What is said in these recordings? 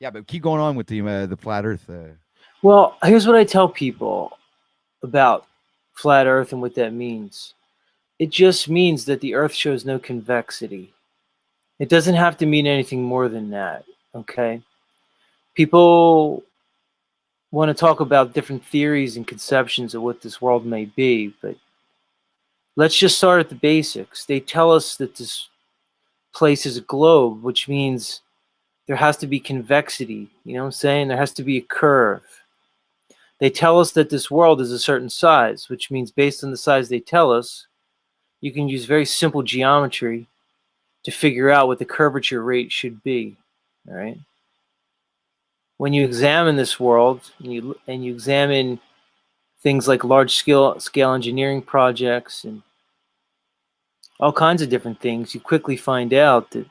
Yeah, but keep going on with the flat Earth. Well, here's what I tell people about flat Earth and what that means. It just means that the Earth shows no convexity. It doesn't have to mean anything more than that. Okay. People want to talk about different theories and conceptions of what this world may be, but let's just start at the basics. They tell us that this place is a globe, which means there has to be convexity. You know what I'm saying? There has to be a curve. They tell us that this world is a certain size, which means based on the size they tell us, you can use very simple geometry to figure out what the curvature rate should be. All right. When you examine this world and you examine things like large scale engineering projects and all kinds of different things, you quickly find out that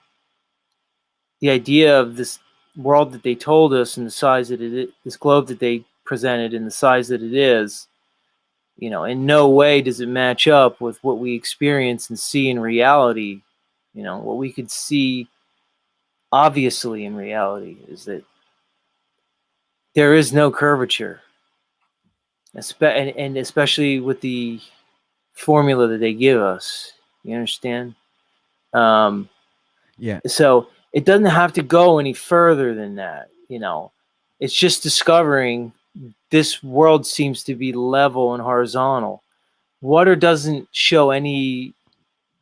the idea of this world that they told us and the size that it is, this globe that they presented and the size that it is, you know, in no way does it match up with what we experience and see in reality. You know, what we could see obviously in reality is that there is no curvature, and especially with the formula that they give us. You understand? Um, Yeah. so it doesn't have to go any further than that. You know, it's just discovering this world seems to be level and horizontal. Water doesn't show any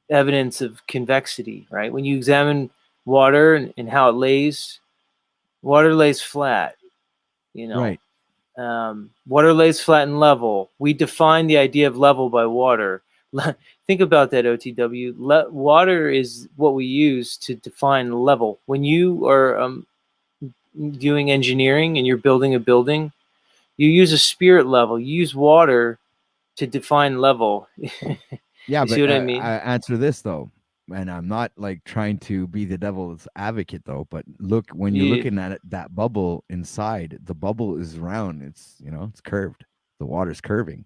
evidence of convexity, right? When you examine water and how it lays, water lays flat, you know. Right. Water lays flat and level. We define the idea of level by water. Think about that, OTW. Water is what we use to define level. When you are doing engineering and you're building a building, you use a spirit level. You use water to define level. Yeah, You see but what I I mean? answer this though, and I'm not like trying to be the devil's advocate though. But look, when you're You, looking at it, that bubble inside, the bubble is round. It's it's curved. The water's curving.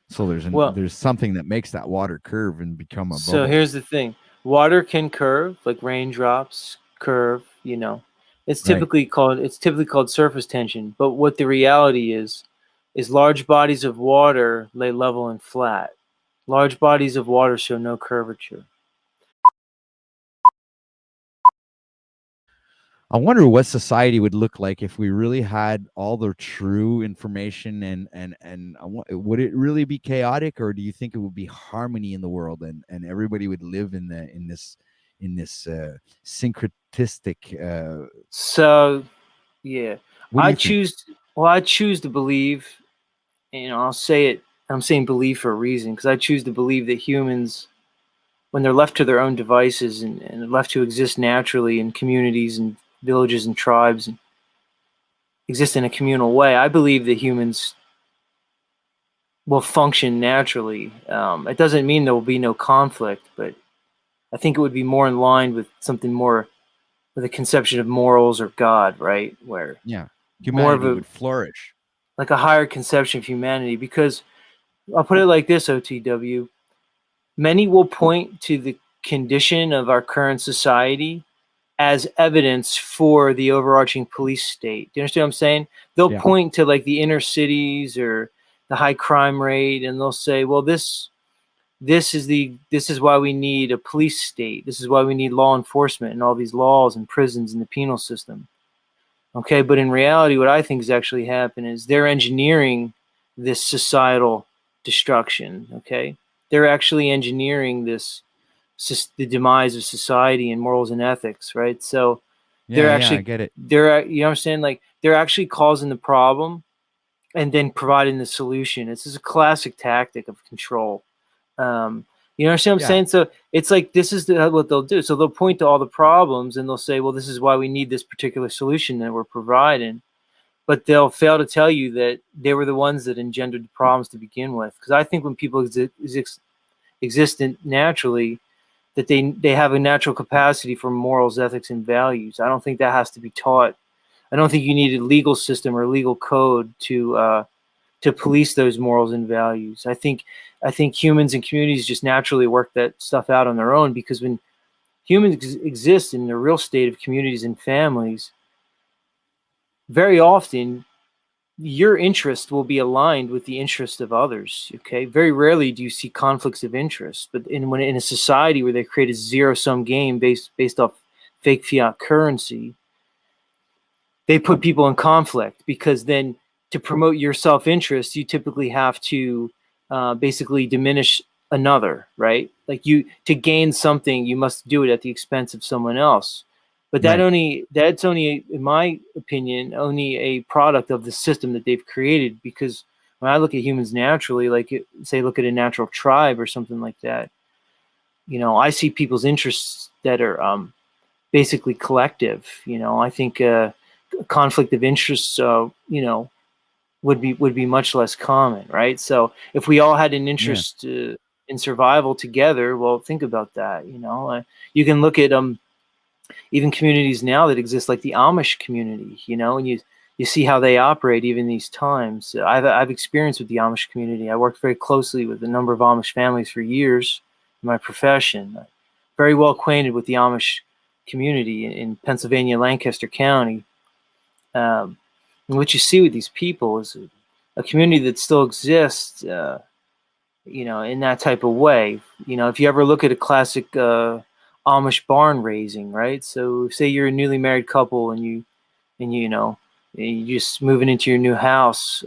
So well, there's something that makes that water curve and become a so bubble. here's the thing. Water can curve, like raindrops curve, you know. Right. It's typically called surface tension, but what the reality is large bodies of water lay level and flat. Large bodies of water show no curvature. I wonder what society would look like if we really had all the true information would it really be chaotic, or do you think it would be harmony in the world, and everybody would live in this syncretistic So, yeah. what do I you think? choose I choose to believe, you know, I'll say it, I'm saying believe for a reason because I choose to believe that humans when they're left to their own devices and left to exist naturally in communities and villages and tribes and exist in a communal way, I believe that humans will function naturally. It doesn't mean there will be no conflict, but I think it would be more in line with something more with a conception of morals or God, right? Where Yeah, more of humanity a would flourish. like a higher conception of humanity. Because I'll put it like this, OTW. Many will point to the condition of our current society as evidence for the overarching police state. Do you understand what I'm saying? They'll Yeah. point to like the inner cities or the high crime rate, and they'll say, "Well, this is why we need a police state. This is why we need law enforcement and all these laws and prisons and the penal system." Okay, but in reality, what I think is actually happening is they're engineering this societal destruction. Okay, they're actually engineering the demise of society and morals and ethics, right? So Yeah, yeah, I get it. you understand, like they're actually causing the problem and then providing the solution. This is a classic tactic of control. Um, you understand what I'm Yeah. saying? So it's like this is what they'll do. So they'll point to all the problems and they'll say, well, this is why we need this particular solution that we're providing. But they'll fail to tell you that they were the ones that engendered the problems to begin with. Because I think when people exist naturally, that they have a natural capacity for morals, ethics, and values. I don't think that has to be taught. I don't think you need a legal system or legal code to police those morals and values. I think humans and communities just naturally work that stuff out on their own because when humans exist in the real state of communities and families, very often your interest will be aligned with the interest of others. Okay, very rarely do you see conflicts of interest, but when in a society where they create a zero-sum game based off fake fiat currency, they put people in conflict, because then to promote your self-interest, you typically have to basically diminish another, right? Like, you, to gain something, you must do it at the expense of someone else. But Right. that's only, in my opinion, only a product of the system that they've created. Because when I look at humans naturally, like, say, look at a natural tribe or something like that, I see people's interests that are basically collective. I think conflict of interest, would be much less common, right? So if we all had an Yeah. interest in survival together, well, think about that. You can look at even communities now that exist, like the Amish community, and you see how they operate even these times. I've experience with the Amish community. I worked very closely with a number of Amish families for years in my profession. Very well acquainted with the Amish community in Pennsylvania, Lancaster County. And what you see with these people is a community that still exists, in that type of way. If you ever look at a classic Amish barn raising, right? So say you're a newly married couple, and you just moving into your new house.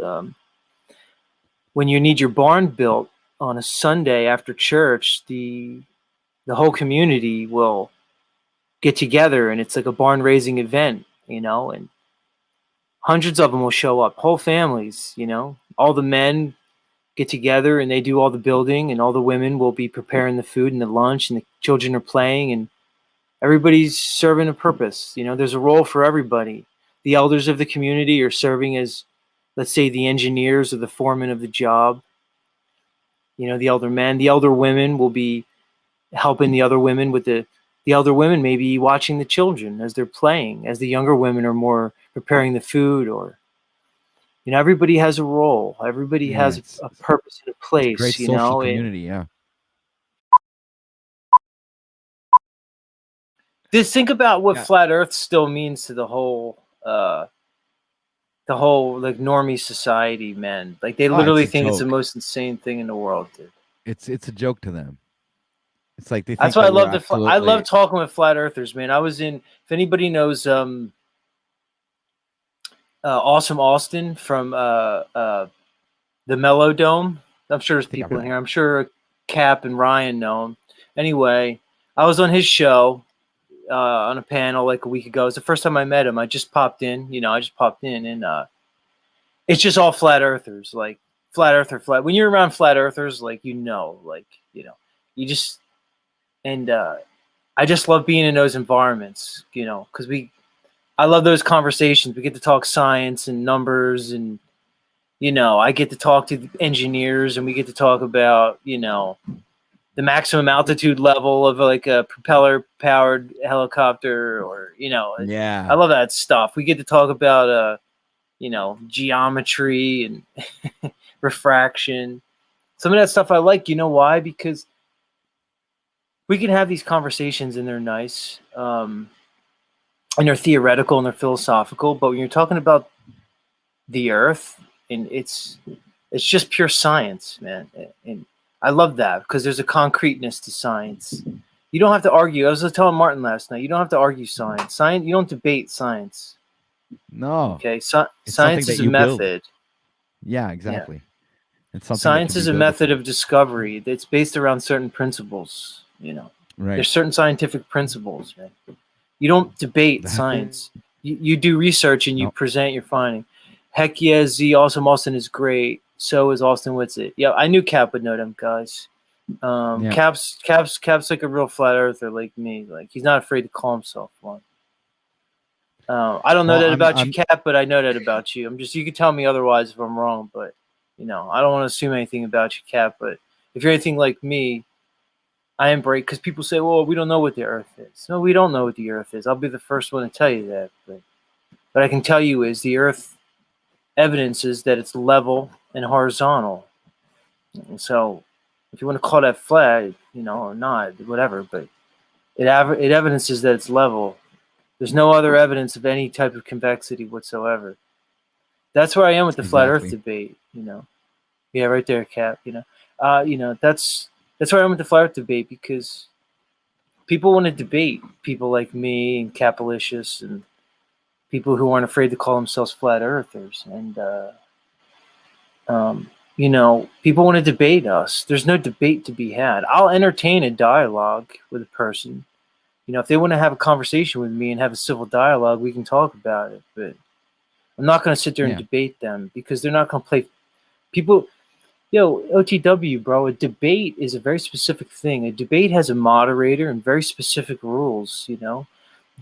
When you need your barn built on a Sunday after church, the whole community will get together, and it's like a barn raising event, and hundreds of them will show up, whole families. All the men get together and they do all the building, and all the women will be preparing the food and the lunch, and the children are playing, and everybody's serving a purpose. There's a role for everybody. The elders of the community are serving as, let's say, the engineers or the foreman of the job. The elder men, the elder women will be helping the other women with the elder women may be watching the children as they're playing, as the younger women are more preparing the food. Or everybody has a role, everybody Yeah. has a purpose and a It's a great place. social community. Yeah. Just think about what Yeah. flat Earth still means to the whole like normie society, man. Like, they Oh, it's literally a think it's the joke. most insane thing in the world, dude. It's a joke to them. It's like they That's think why I that we're love I love absolutely. talking with flat earthers, man. I was in, if anybody knows Awesome Austin from the Mellow Dome. I'm sure there's I think I've people heard in of here. him. I'm sure Cap and Ryan know him. Anyway, I was on his show on a panel like a week ago. It was the first time I met him. I just popped in, and it's just all flat earthers, like flat earther, flat. When you're around flat earthers, like, like, you just, and I just love being in those environments, because I love those conversations. We get to talk science and numbers, and I get to talk to engineers, and we get to talk about, the maximum altitude level of like a propeller powered helicopter, or I Yeah. love that stuff. We get to talk about geometry and refraction. Some of that stuff I like. You know why? Because we can have these conversations and they're nice, and they're theoretical and they're philosophical. But when you're talking about the Earth, and it's just pure science, man. And I love that, because there's a concreteness to science. You don't have to argue. I was telling Martin last night. You don't have to argue science. Science. You don't debate science. No, Okay. it's something Science that is a you build. method. Yeah, Yeah. exactly. It's something that can Science be is a built method upon. of discovery that's based around certain principles. Right. There's certain scientific principles, man. You don't debate That's it. science. You do research and you No. present your finding. Heck yeah, Z. Awesome Austin is great. So is Austin Whitsitt. Yeah, I knew Cap would know them guys. Yeah. Cap's like a real flat earther like me. Like, he's not afraid to call himself one. I don't know Well, that I'm. about you, I'm. Cap, but I know that about you. You can tell me otherwise if I'm wrong, but I don't want to assume anything about you, Cap. But if you're anything like me, I embrace, because people say, "Well, we don't know what the Earth is." No, we don't know what the Earth is. I'll be the first one to tell you that. But I can tell you is the Earth evidences that it's level and horizontal. And so, if you want to call that flat, or not, whatever. But it evidences that it's level. There's no other evidence of any type of convexity whatsoever. That's where I am with the flat Earth Exactly. debate. Yeah, right there, Cap. That's where I am with the flat Earth debate, because people want to debate people like me and Capalicious and people who aren't afraid to call themselves flat earthers. And people want to debate us. There's no debate to be had. I'll entertain a dialogue with a person. If they want to have a conversation with me and have a civil dialogue, we can talk about it. But I'm not going to sit there and Yeah. debate them, because they're not going to play. People, OTW, bro, a debate is a very specific thing. A debate has a moderator and very specific rules,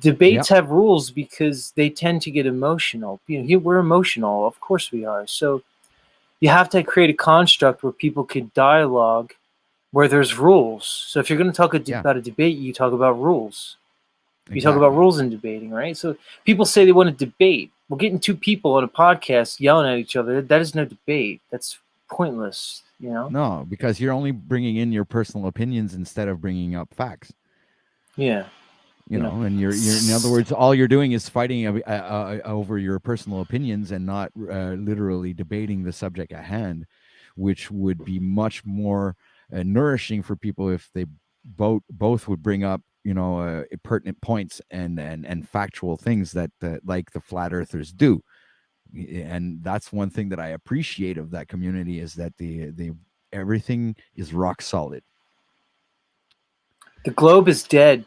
Debates Yep. have rules because they tend to get emotional. We're emotional. Of course we are. So you have to create a construct where people can dialogue, where there's rules. So if you're going to talk about a debate, you talk about rules. You talk about rules in debating, right? So people say they want to debate. Well, getting two people on a podcast yelling at each other, that is no debate. That's pointless, No, because you're only bringing in your personal opinions instead of bringing up facts. Yeah. And you're in other words, all you're doing is fighting over your personal opinions and not literally debating the subject at hand, which would be much more nourishing for people if they both would bring up pertinent points and factual things that like the flat earthers do. And that's one thing that I appreciate of that community, is that the everything is rock solid. The globe is dead.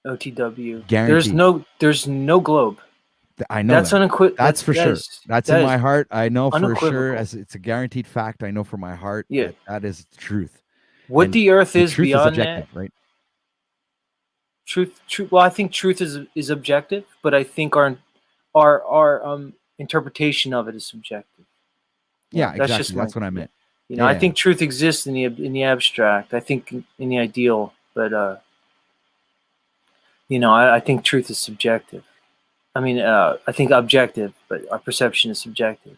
OTW. Guaranteed. There's no globe. I know that's that. That's for sure. That's in my heart. I know for sure, as it's a guaranteed fact. I know from my heart that is the truth. What the Earth is truth beyond is objective, that, right? Truth. Well, I think truth is objective, but I think our interpretation of it is subjective. Yeah, exactly. That's what I meant. I think truth exists in the abstract. I think in the ideal, but I think truth is subjective. I mean, I think objective, but our perception is subjective.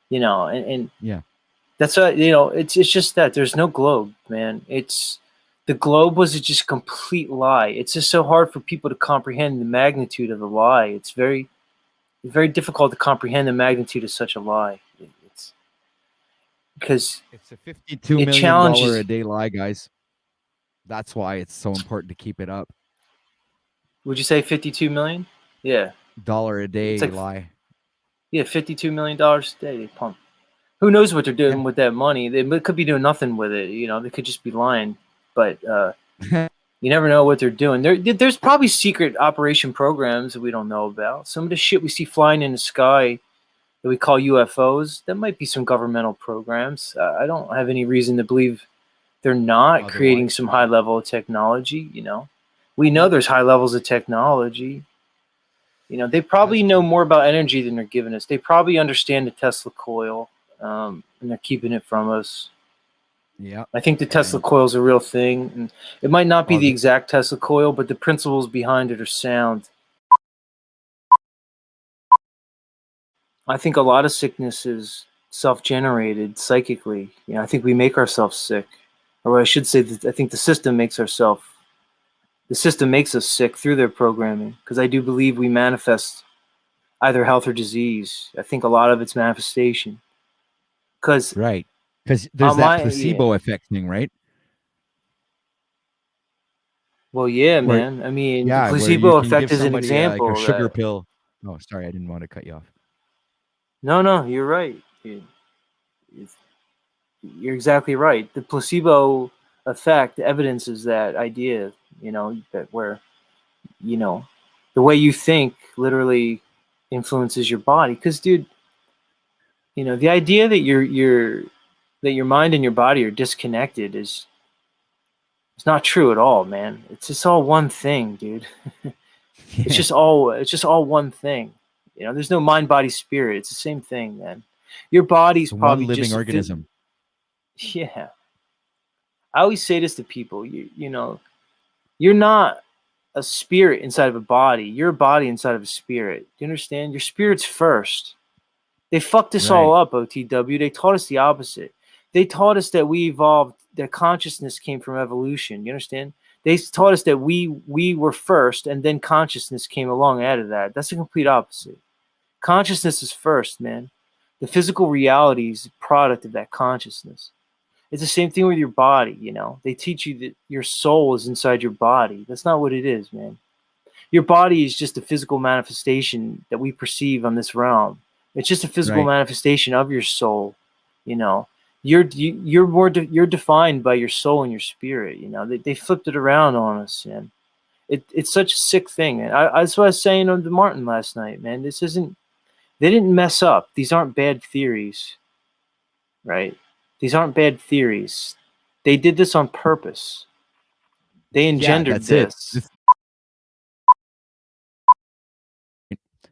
And yeah, that's why it's just that there's no globe, man. The globe was just a complete lie. It's just so hard for people to comprehend the magnitude of the lie. It's very, very difficult to comprehend the magnitude of such a lie. It's because it's a $52 million a day lie, guys. That's why it's so important to keep it up. Would you say 52 million? Yeah. Dollar a day lie. Yeah, $52 million a day they pump. Who knows what they're doing with that money? They could be doing nothing with it. They could just be lying. But you never know what they're doing. There's probably secret operation programs that we don't know about. Some of the shit we see flying in the sky that we call UFOs, that might be some governmental programs. I don't have any reason to believe they're not creating some high level of technology. We know there's high levels of technology. They probably know more about energy than they're giving us. They probably understand the Tesla coil, and they're keeping it from us. Yeah, I think the Tesla coil is a real thing. And it might not be the exact Tesla coil, but the principles behind it are sound. I think a lot of sickness is self-generated psychically. I think we make ourselves sick. Or I should say that I think the system makes us sick through their programming, because I do believe we manifest either health or disease. I think a lot of it's manifestation. Because there's that placebo effect thing, right? Well, yeah, man. I mean, the placebo effect is an example. Like a sugar pill. Oh, sorry, I didn't want to cut you off. No, you're right. You're exactly right. The placebo effect evidences that idea, that where, the way you think literally influences your body. Because, dude, the idea that your mind and your body are disconnected is not true at all, man. It's just all one thing, dude. It's just all one thing. There's no mind, body, spirit. It's the same thing, man. Your body's probably one living just organism. Yeah. I always say this to people. You're not a spirit inside of a body. You're a body inside of a spirit. Do you understand? Your spirit's first. They fucked this all up, OTW. They taught us the opposite. They taught us that we evolved, that consciousness came from evolution. You understand? They taught us that we were first, and then consciousness came along out of that. That's the complete opposite. Consciousness is first, man. The physical reality is a product of that consciousness. It's the same thing with your body, you know. They teach you that your soul is inside your body. That's not what it is, man. Your body is just a physical manifestation that we perceive on this realm. It's just a physical Right. manifestation of your soul, you know. You're defined by your soul and your spirit, you know. They flipped it around on us, man. It's such a sick thing. And that's what I was saying on the Martin last night, man. This isn't, they didn't mess up. These aren't bad theories, right? These aren't bad theories. They did this on purpose. They Yeah, engendered that's it. this.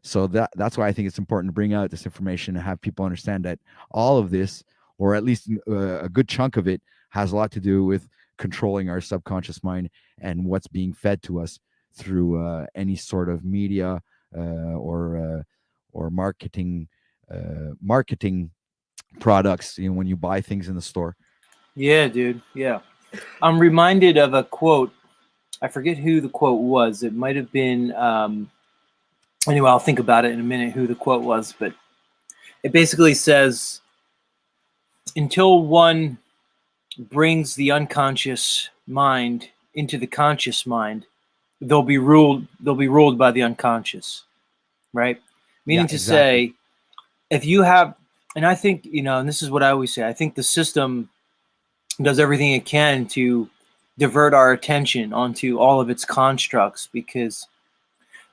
So that's why I think it's important to bring out this information and have people understand that all of this, or at least a good chunk of it, has a lot to do with controlling our subconscious mind and what's being fed to us through any sort of media or marketing products. You know, when you buy things in the store. Yeah, dude. Yeah. I'm reminded of a quote. I forget who the quote was. It might have been, anyway, I'll think about it in a minute who the quote was, but it basically says, until one brings the unconscious mind into the conscious mind, they'll be ruled by the unconscious, right? Yeah, Meaning to exactly. say, if you have, and I think, you know, and this is what I always say, I think the system does everything it can to divert our attention onto all of its constructs, because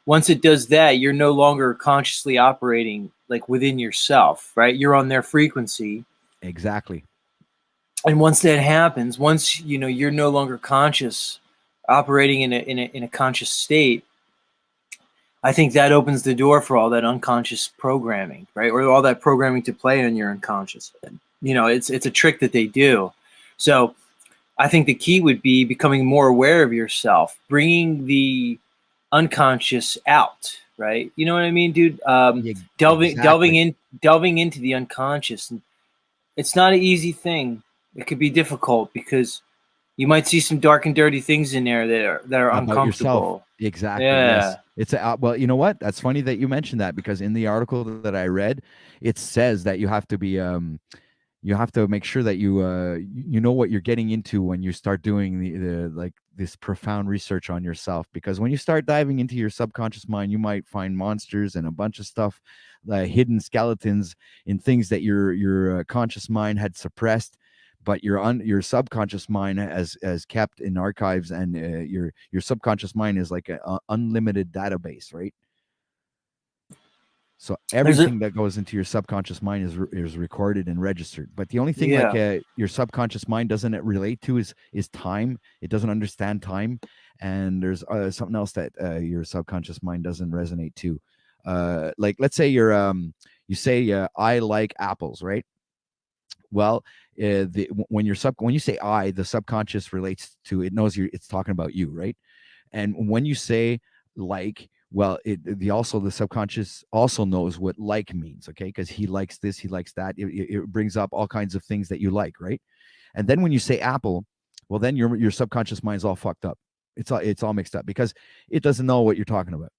once it does that, you're no longer consciously operating like within yourself, right? You're on their frequency. Exactly. And once that happens, once you know you're no longer conscious, operating in a conscious state, I think that opens the door for all that unconscious programming, right? Or all that programming to play on your unconscious. You know, it's a trick that they do. So I think the key would be becoming more aware of yourself, bringing the unconscious out, right? You know what I mean, dude? Yeah, Delving exactly. into the unconscious. And it's not an easy thing. It could be difficult because you might see some dark and dirty things in there that are About yourself. uncomfortable. Exactly. Yeah. Yes. It's well, you know what? That's funny that you mentioned that, because in the article that I read, it says that you have to be you have to make sure that you know what you're getting into when you start doing the like this profound research on yourself, because when you start diving into your subconscious mind, you might find monsters and a bunch of stuff, hidden skeletons in things that your conscious mind had suppressed, but your subconscious mind has kept in archives, and your subconscious mind is like an unlimited database, right? So There's a everything that goes into your subconscious mind is recorded and registered. But the only thing like yeah. your subconscious mind doesn't relate to is time. It doesn't understand time, and there's something else that your subconscious mind doesn't resonate to. Like let's say you say I like apples, right? Well, when when you say I, the subconscious relates to it, knows it's talking about you, right? And when you say like, well, the subconscious also knows what like means, okay? Because he likes this, he likes that. It brings up all kinds of things that you like, right? And then when you say apple, well, then your subconscious mind's all fucked up. It's all mixed up because it doesn't know what you're talking about.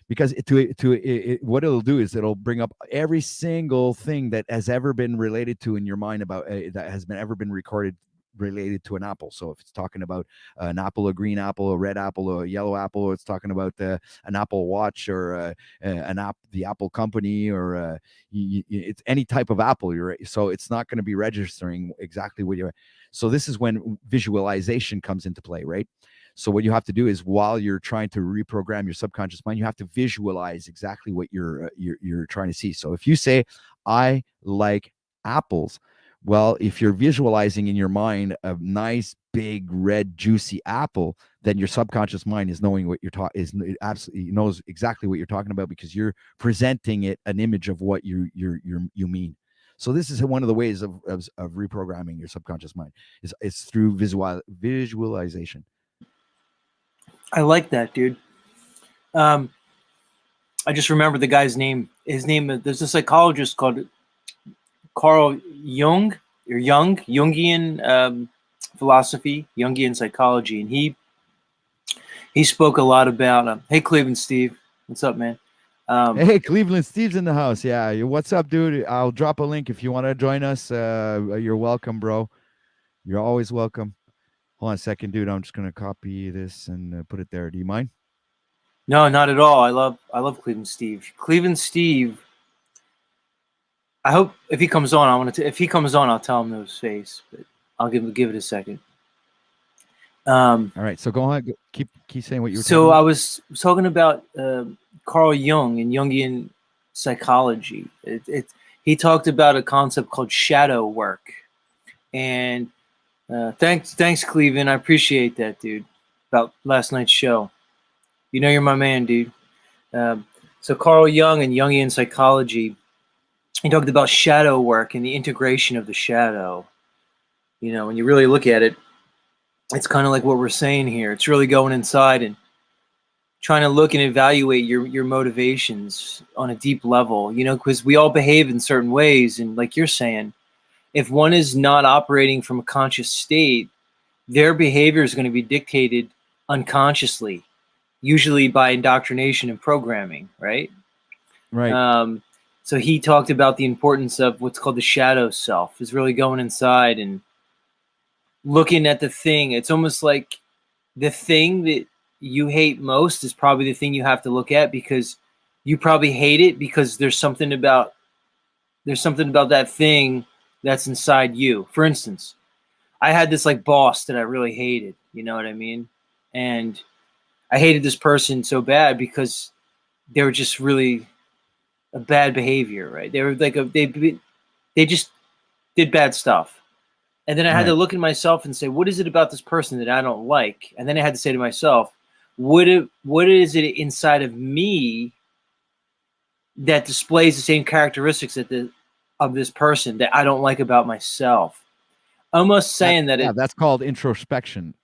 Because what it'll do is it'll bring up every single thing that has ever been related to in your mind about that has been ever been recorded related to an apple. So if it's talking about an apple, a green apple, a red apple, a yellow apple, or it's talking about an Apple Watch or the Apple company, or it's any type of apple. So it's not going to be registering exactly what you're. So this is when visualization comes into play, right? So what you have to do is, while you're trying to reprogram your subconscious mind, you have to visualize exactly what you're trying to see. So if you say, "I like apples," well, if you're visualizing in your mind a nice big red juicy apple, then your subconscious mind is knowing what you're talking is it absolutely knows exactly what you're talking about, because you're presenting it an image of what you mean. So this is one of the ways of reprogramming your subconscious mind is through visualization. I like that, dude. Um, I just remember the guy's name. His name. There's a psychologist called Carl Jung, or Jungian philosophy, Jungian psychology, and He spoke a lot about hey Cleveland Steve, what's up, man? Hey, Cleveland Steve's in the house. Yeah, what's up, dude? I'll drop a link if you want to join us. You're welcome, bro. You're always welcome. Hold on a second, dude. I'm just gonna copy this and put it there. Do you mind? No, not at all. I love Cleveland Steve. Cleveland Steve. I hope if he comes on, I want to. If he comes on, I'll tell him to his face. But I'll give it a second. All right. So go ahead. Keep saying what you were talking So about. I was talking about Carl Jung and Jungian psychology. He talked about a concept called shadow work, and thanks Cleveland, I appreciate that, dude. About last night's show, you know you're my man, dude. So Carl Jung and Jungian psychology, he talked about shadow work and the integration of the shadow. You know, when you really look at it, it's kind of like what we're saying here. It's really going inside and trying to look and evaluate your motivations on a deep level, you know, because we all behave in certain ways. And like you're saying, if one is not operating from a conscious state, their behavior is going to be dictated unconsciously, usually by indoctrination and programming, right? Right. So he talked about the importance of what's called the shadow self, is really going inside and looking at the thing. It's almost like the thing that you hate most is probably the thing you have to look at, because you probably hate it because there's something about that thing that's inside you. For instance, I had this like boss that I really hated, you know what I mean? And I hated this person so bad because they were just really a bad behavior, right? They were like they just did bad stuff. And then I had to Right. look at myself and say, what is it about this person that I don't like? And then I had to say to myself, what is it inside of me that displays the same characteristics of this person that I don't like about myself? Almost saying that That's called introspection.